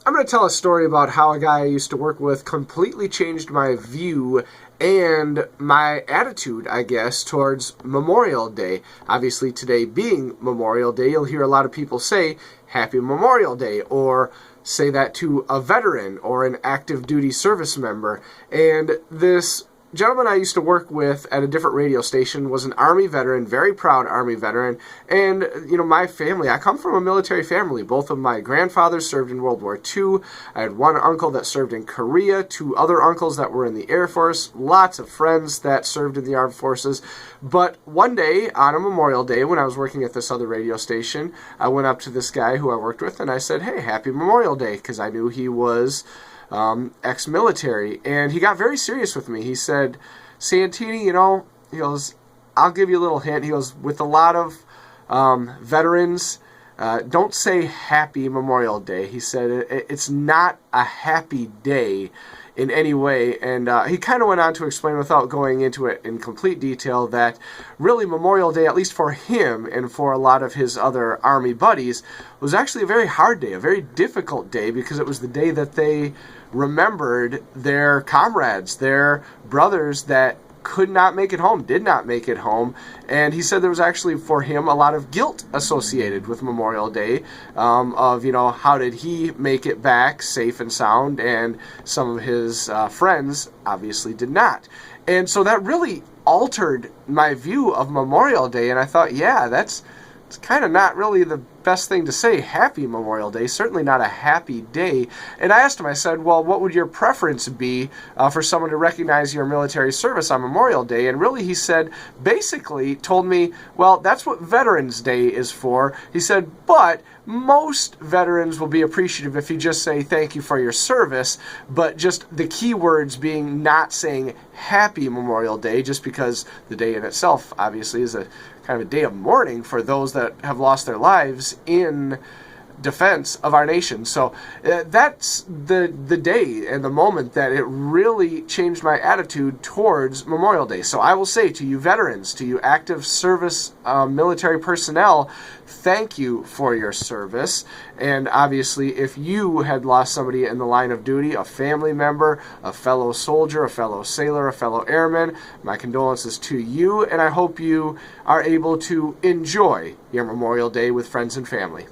I'm going to tell a story about how a guy I used to work with completely changed my view and my attitude, I guess, towards Memorial Day. Obviously, today being Memorial Day, you'll hear a lot of people say, Happy Memorial Day, or say that to a veteran or an active duty service member. And this gentleman I used to work with at a different radio station was an Army veteran, very proud Army veteran. And, my family, I come from a military family. Both of my grandfathers served in World War II. I had one uncle that served in Korea, two other uncles that were in the Air Force, lots of friends that served in the armed forces. But one day, on a Memorial Day, when I was working at this other radio station, I went up to this guy who I worked with and I said, "Hey, happy Memorial Day," because I knew he was ex-military, and he got very serious with me. He said, "Santini, he goes, I'll give you a little hint." He goes, "With a lot of veterans, don't say Happy Memorial Day." He said, it's not a happy day in any way. And he kind of went on to explain, without going into it in complete detail, that really Memorial Day, at least for him and for a lot of his other Army buddies, was actually a very hard day, a very difficult day, because it was the day that they remembered their comrades, their brothers that could not make it home, did not make it home. And he said there was actually, for him, a lot of guilt associated with Memorial Day, of, how did he make it back safe and sound, and some of his friends obviously did not. And so that really altered my view of Memorial Day, and I thought, it's kind of not really the best thing to say, Happy Memorial Day, certainly not a happy day. And I asked him, I said, well, what would your preference be for someone to recognize your military service on Memorial Day? And really, he said, basically told me, well, that's what Veterans Day is for. He said, but most veterans will be appreciative if you just say thank you for your service, but just the key words being not saying Happy Memorial Day, just because the day in itself obviously is a kind of a day of mourning for those that have lost their lives in defense of our nation. So that's the day and the moment that it really changed my attitude towards Memorial Day. So I will say to you veterans, to you active service military personnel, thank you for your service. And obviously, if you had lost somebody in the line of duty, a family member, a fellow soldier, a fellow sailor, a fellow airman, my condolences to you, and I hope you are able to enjoy your Memorial Day with friends and family.